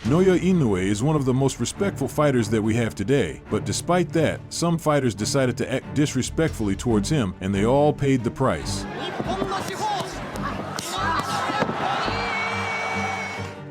Naoya Inoue is one of the most respectful fighters that we have today, but despite that, some fighters decided to act disrespectfully towards him, and they all paid the price.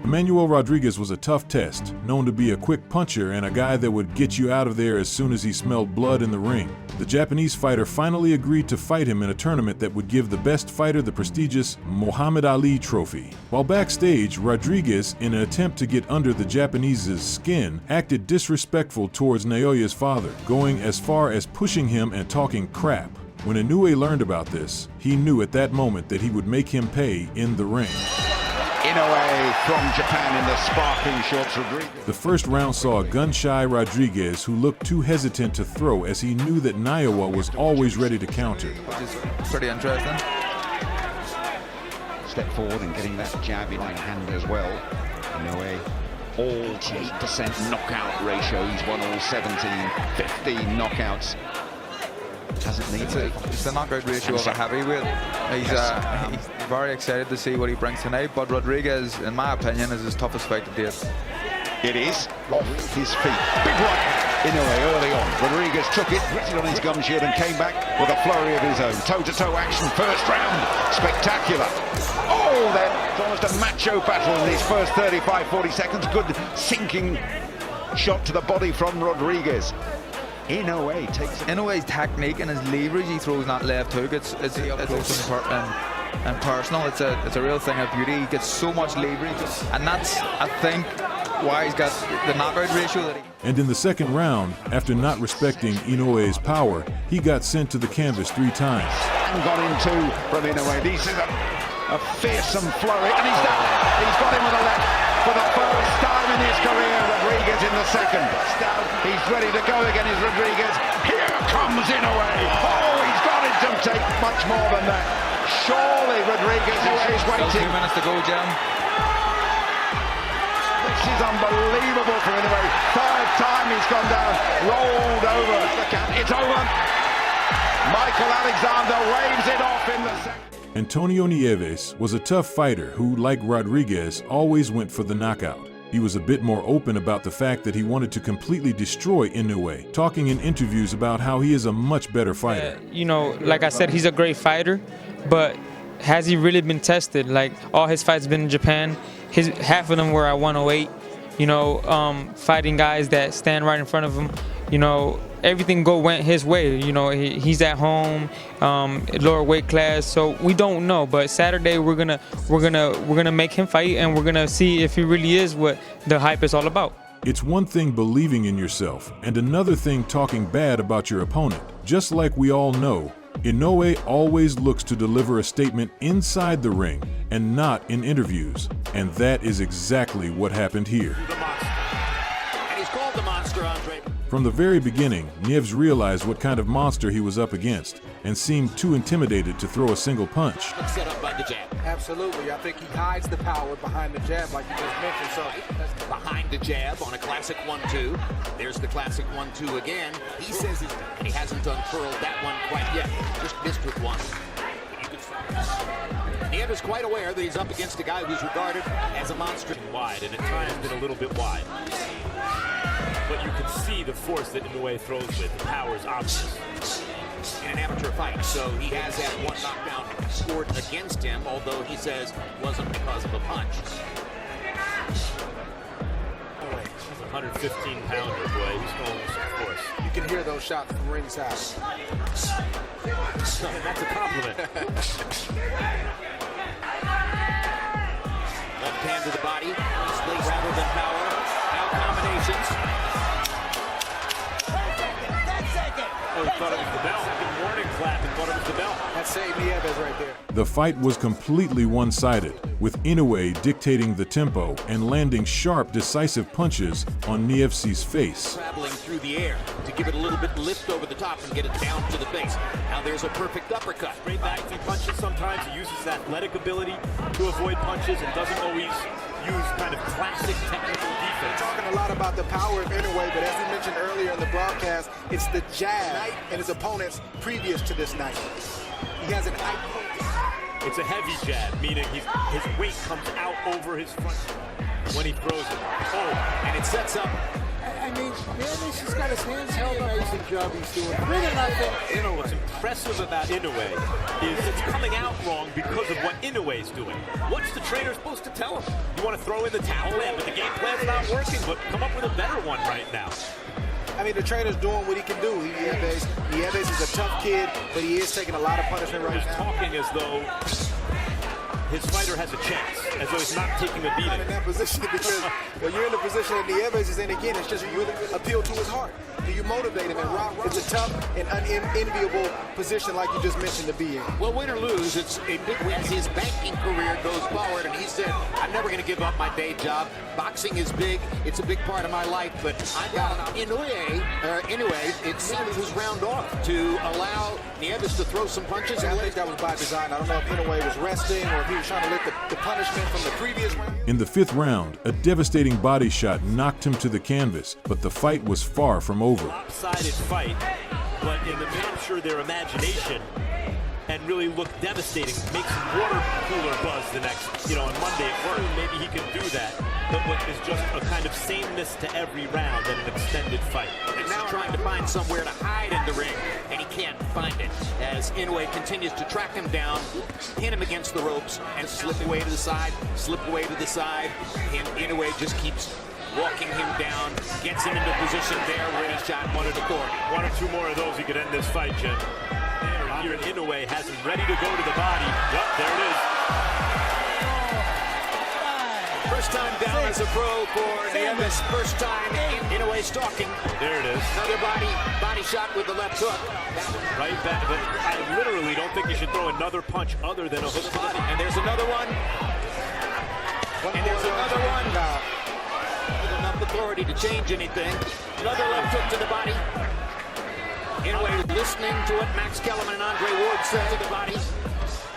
Emmanuel Rodriguez was a tough test, known to be a quick puncher and a guy that would get you out of there as soon as he smelled blood in the ring. The Japanese fighter finally agreed to fight him in a tournament that would give the best fighter the prestigious Muhammad Ali trophy. While backstage, Rodriguez, in an attempt to get under the Japanese's skin, acted disrespectful towards Naoya's father, going as far as pushing him and talking crap. When Inoue learned about this, he knew at that moment that he would make him pay in the ring. Inoue from Japan in the sparkling shorts. Rodriguez. The first round saw a gun-shy Rodriguez who looked too hesitant to throw, as he knew that Naoya was always ready to counter. Which is pretty interesting. Step forward and getting that jab in hand as well. Inoue, all 8% knockout ratio. He's won all 17, 15 knockouts. Hasn't needed it's the knockout ratio of a heavyweight. He's very excited to see what he brings tonight, but Rodriguez, in my opinion, is his toughest fight to date. It is off his feet. Big right. Inoue early on. Rodriguez took it, rested on his gum shield and came back with a flurry of his own. Toe-to-toe action, first round. Spectacular. Oh, that's almost a macho battle in these first 35, 40 seconds. Good sinking shot to the body from Rodriguez. Inoue takes it. Inoue's technique and his leverage he throws that left hook, it's and personal. It's a real thing of beauty. He gets so much leverage, and that's, I think, why he's got the knockout ratio that he. And in the second round, after not respecting Inoue's power, he got sent to the canvas 3 times. And got in two from Inoue. This is a fearsome flurry, and he's done. He's got him with a left for the first time in his career. Rodriguez in the second. He's ready to go again, is Rodriguez. Here comes Inoue. Oh, he's got it to take much more than that. Surely Rodriguez is waiting. Still 2 minutes to go, Jim. This is unbelievable for Inoue. Third time he's gone down, rolled over. It's over. Michael Alexander waves it off in the second. Antonio Nieves was a tough fighter who, like Rodriguez, always went for the knockout. He was a bit more open about the fact that he wanted to completely destroy Inoue, talking in interviews about how he is a much better fighter. You know, like I said, he's a great fighter, but has he really been tested? Like, all his fights been in Japan. Half of them were at 108, you know, fighting guys that stand right in front of him. You know, everything went his way. You know, he's at home, lower weight class, so we don't know. But Saturday we're gonna make him fight, and we're gonna see if he really is what the hype is all about. It's one thing believing in yourself, and another thing talking bad about your opponent. Just like we all know, Inoue always looks to deliver a statement inside the ring and not in interviews, and that is exactly what happened here. And he's called the monster, Andre. From the very beginning, Nieves realized what kind of monster he was up against and seemed too intimidated to throw a single punch. Set up by the jab. Absolutely. I think he hides the power behind the jab, like you just mentioned. So behind the jab on a classic 1-2. There's the classic 1-2 again. He says he hasn't uncurled that one quite yet. Just missed with one. Nieves is quite aware that he's up against a guy who's regarded as a monster. Wide, and at times been a little bit wide. But you can see the force that Inoue throws with. The power is obvious. In an amateur fight, so he has had one knockdown scored against him, although he says it wasn't because of a punch. He's a 115-pounder, boy. He's going with some force. you can hear those shots from ringside. That's a compliment. Left hand to the body, space rather than power. Now combinations. Oh, he thought it was the bell. Second warning clap and thought it was the bell. That saved Nieves right there. The fight was completely one-sided, with Inoue dictating the tempo and landing sharp, decisive punches on Nieves' face. Traveling through the air to give it a little bit lift over the top and get it down to the base. Now there's a perfect uppercut. Straight backs and punches sometimes. He uses his athletic ability to avoid punches and doesn't always use kind of classic technical defense. Talking a lot about the power of Inoue, but as we mentioned earlier in the broadcast, it's the jab and his opponents previous to this night. He has an high. It's a heavy jab, meaning his weight comes out over his front when he throws it. Oh, It sets up. I mean, Nieves has got his hands held up. Amazing job he's doing. Really nothing. What's impressive about Inoue is it's coming out wrong because of what Inoue's doing. What's the trainer supposed to tell him? You want to throw in the towel? Yeah, but the game plan's not working, but come up with a better one right now. I mean, the trainer's doing what he can do. Nieves is a tough kid, but he is taking a lot of punishment right He's now. talking as though his fighter has a chance, as though he's not taking a Not in beating. that position because when you're in the position that Nieves is in, again, it's just really appeal to his heart. Do you motivate him? And Rob, it's a tough and unenviable position, like you just mentioned, to be in. Well, win or lose, it's a big win as his banking career goes forward, and he said, I'm never going to give up my day job. Boxing is big. It's a big part of my life, but I got Inoue, it seemed it was round off to allow Nieves to throw some punches. I think that was by design. I don't know if Inoue was resting or if he was trying to lick the punishment from the previous round. In the 5th round, a devastating body shot knocked him to the canvas, but the fight was far from over. Lopsided fight, but in the capture their imagination and really look devastating. Make some water cooler buzz the next, on Monday at work. Maybe he can do that. But what is just a kind of sameness to every round in an extended fight. And now trying to find somewhere to hide in the ring, and he can't find it as Inoue continues to track him down, pin him against the ropes, and slip away to the side, and Inoue just keeps walking him down, gets him into position there where he shot one at authority. One or two more of those, you could end this fight, Jim. Here, Inoue has him ready to go to the body. Yep, there it is. First time down as a pro for Nieves. First time Inoue stalking. There it is. Another body shot with the left hook. Right back, but I literally don't think you should throw another punch other than a hook to the body. And there's another one. And there's another one. With enough authority to change anything. Another left hook to the body. Inoue listening to what Max Kellerman and Andre Ward said to the body.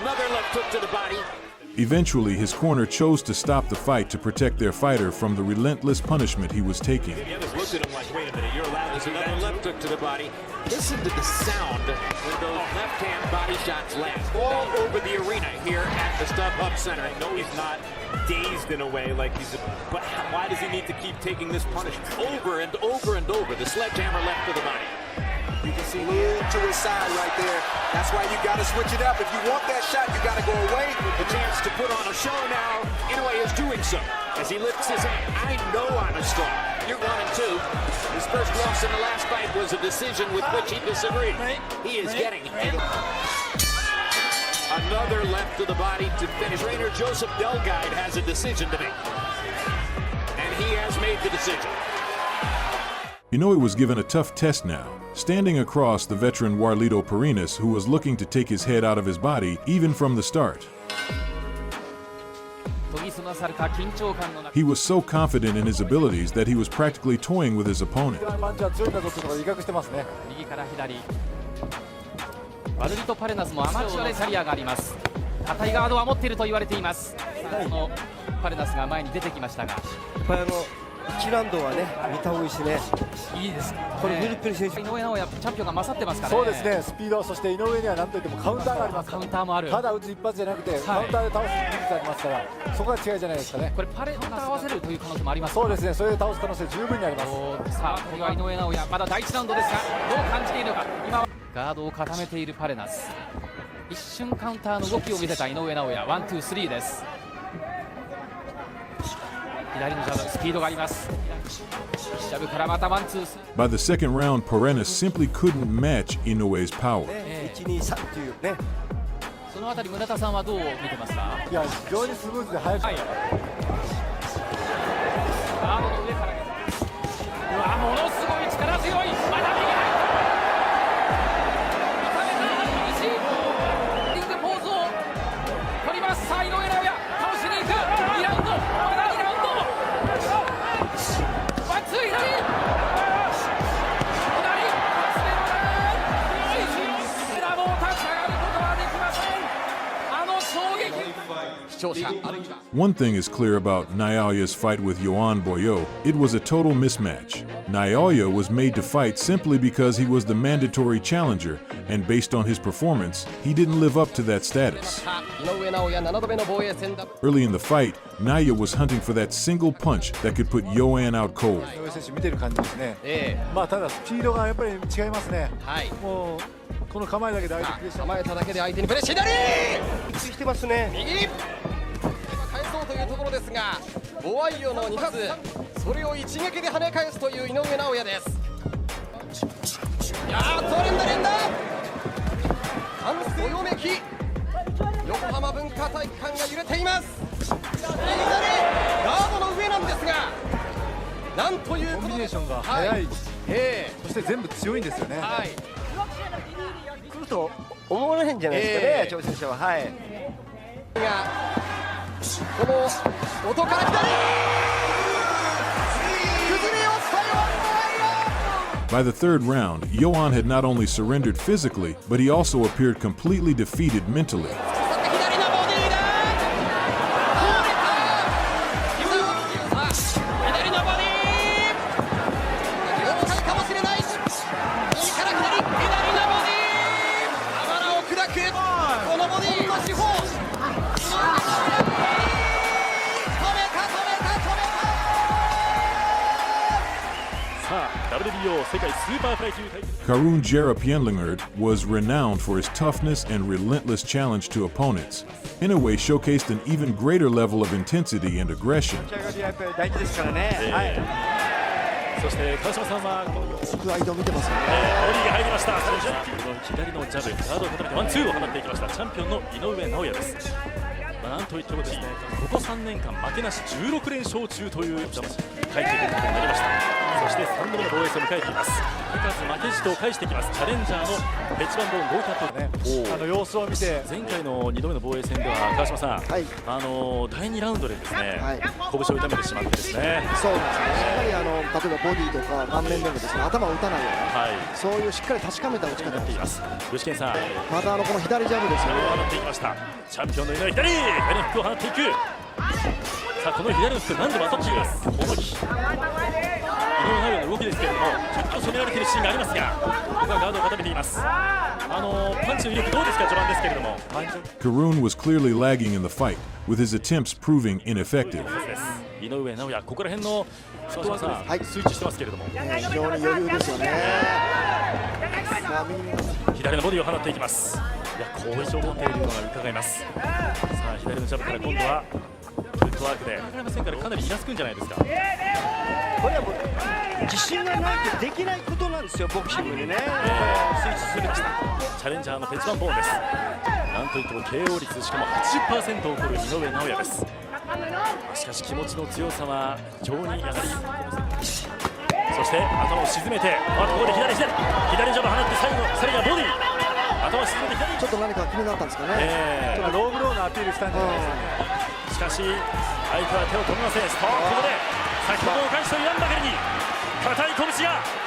Another left hook to the body. Eventually, his corner chose to stop the fight to protect their fighter from the relentless punishment he was taking. Nieves looked at him like, wait a minute, you're allowed to do Another that left hook to the body. Listen to the sound when those left-hand body shots land all over the arena here at the StubHub Center. I know he's not dazed in a way like but why does he need to keep taking this punishment? Over and over and over, the sledgehammer left to the body. You can see lean to his side right there. That's why you got to switch it up. If you want that shot, you got to go away. The chance to put on a show now. Inoue is doing so as he lifts his hand. I know I'm a star. You're 1-2. His first loss in the last fight was a decision with which he disagreed. He is getting hit. Another left to the body to finish. Trainer Joseph Delguide has a decision to make. And he has made the decision. Inoue was given a tough test now, standing across the veteran Warlito Parinas, who was looking to take his head out of his body even from the start. He was so confident in his abilities that he was practically toying with his opponent. ワルリト・パレナスもアマチュアでキャリアがあります。硬いガードは持っていると言われています。このパレナスが前に出てきましたが、やっぱり1ラウンドはね見た方がいいしね。いいですね。これフィリピン選手、井上尚弥チャンピオンが勝ってますからね。そうですね。スピード、そして井上には何といってもカウンターがあります。カウンターもある。ただ打つ一発じゃなくて、カウンターで倒す技術ありますから、そこが違いじゃないですかね。これパレナス合わせるという可能性もあります。そうですね。それで倒す可能性十分にあります。さあ、これは井上尚弥、まだ第1ラウンドですが、どう感じているのか。今はガードを固めているパレナス。一瞬カウンターの動きを見せた井上尚弥。1、2、3です。左のジャブ、スピードがあります。ジャブからまた1、2。By the second round, Parinas simply couldn't match Inoue's power. 1、2、3というね。そのあたり村田さんはどう見てますか。いや、非常にスムーズで速く。ガードの上から。うわ、ものすごい力強い。まだ右入った。さあ井上尚弥倒しに行く。2ラウンド、まだ2ラウンド。ワンツー左。ラボを立ち上がることはできません。あの衝撃。視聴者あるいは One thing is clear about Naoya's fight with Boyaux. It was a total mismatch. Naoya was made to fight simply because he was the mandatory challenger, and based on his performance, he didn't live up to that status. Early in the fight, Naoya was hunting for that single punch that could put Yoan out cold. 見てる感じですね。まあただスピードがやっぱり違いますね。もうこの構えだけで相手プレッシャー。構えただけで相手にプレッシャー左。してますね。右。返そうというところですが、ボワイオの2発、それを一撃で跳ね返すという井上尚弥です。いやーっと連打。完成どよめき。横浜文化体育館が揺れています。左ガードの上なんですが、なんというコンビネーションが速い。そして全部強いんですよね。来ると思われへんじゃないですかね、挑戦者は。はい。この音から左崩れ落ちたよ。 By the third round, Yoan had not only surrendered physically, but he also appeared completely defeated mentally. Karun Jarap was renowned for his toughness and relentless challenge to opponents. Inoue showcased an even greater level of intensity and aggression. そして川島さんは僕相手を見てますよね。ボディが入りました。左のジャブ、ガードを固めてワンツーを放っていきました。チャンピオンの井上尚弥です。なんといってもですね、ここ3年間負けなし16連勝中という快挙ということになりました。そして3度目の防衛戦を迎えています。負けじと返してきます。チャレンジャーのペッチバンボーンゴーキャットね。様子を見て前回の2度目の防衛戦では川島さん、第2ラウンドでですね、拳を痛めてしまってですね。そうなんですね。しっかり例えばボディとか顔面でもですね、頭を打たないような、そういうしっかり確かめた打ち方をしています。吉健さん、またこの左ジャブですよね。放っていきました。チャンピオンの井上左のフックを放っていく。さあこの左のフック何度も当たっています。この井上尚弥の動きですけれども、ちょっと攻められているシーンがありますが、ここはガードを固めています。パンチの威力どうですか、序盤ですけれども。Karun was clearly lagging in the fight, with his attempts proving ineffective. 井上尚弥、ここら辺のフットワークがスイッチしてますけれども、非常に余裕ですよね。左のボディを放っていきます。いや、好位置を持っているのが伺えます。さあ左のジャブから今度はフットワークで中山戦からかなりイラつくんじゃないですか。これはもう自信がないとできないことなんですよ、ボクシングでね。スイッチ進めました。チャレンジャーのペッチバンボーンです。なんといっても KO 率しかも 80% を誇る井上尚弥です。しかし気持ちの強さは非常にやはり、そして頭を沈めて、ここで左ジャブ放って最後さらにはボディ、頭を沈めて左。ちょっと何か気になったんですかね。ちょっとローブローのアピールしたんじゃないですかね。しかし相手は手を止めません。ここで先ほどお返しと言わんばかりに硬い拳が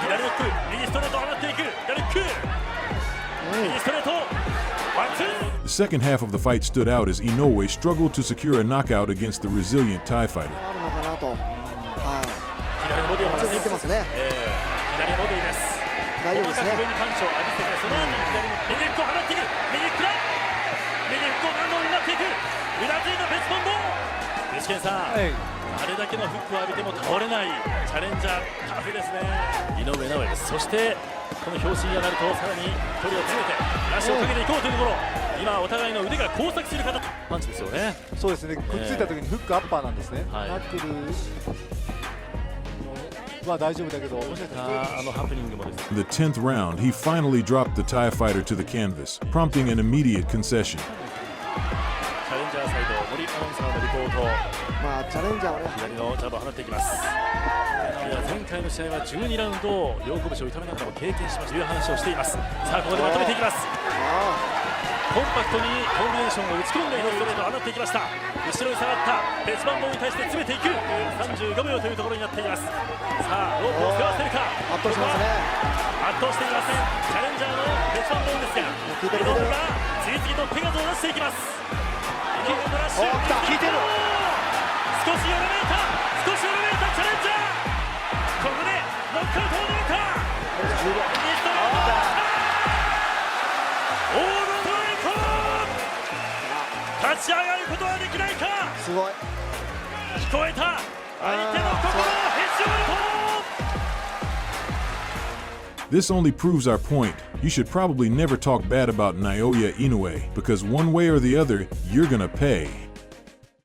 左ノック、右ストレートを放っていく。左フック、右ストレート、ワンツー。The second half of the fight stood out as Inoue struggled to secure a knockout against the resilient Thai fighter. 左のボディを放っていきますね。左のボディです。大丈夫ですね。上にパンチを浴びせて、その後に左の右フックを放っていく。右フックだ。右フックを何度もになっていく。うなずいたペッチバンボーン。吉健さん、あれだけのフックを浴びても倒れないチャレンジャー、タフですね。井上尚弥です。そしてこの表紙に上がるとさらに距離を詰めて足をかけていこうというところ、今お互いの腕が交錯する形、パンチですよね。そうですね。くっついた時にフックアッパーなんですね。ナックルは大丈夫だけど、もしかしたらハプニングもです。 In the 10th round, he finally dropped the Thai fighter to the canvas, prompting an immediate concession. チャレンジャーサイド、森アナウンサーのリポート。チャレンジャーはね、左のジャブを放っていきます。前回の試合は12ラウンドを両拳を痛めながらも経験しましたという話をしています。さあここでまとめていきます。コンパクトにコンビネーションを打ち込んでいるストレートを放っていきました。後ろに下がったペッチバンボーンに対して詰めていく35秒というところになっています。さあロープを背負わせるか。圧倒してますね。圧倒していません。チャレンジャーのペッチバンボーンですが、ここから次々と手数を出していきます。効いてる。チャレンジャー。ここでノックアウトを狙うか。オールブレイク。立ち上がることはできないか。すごい。聞こえた。相手の心をへし折ると。This only proves our point. You should probably never talk bad about Naoya Inoue, because one way or the other, you're gonna pay.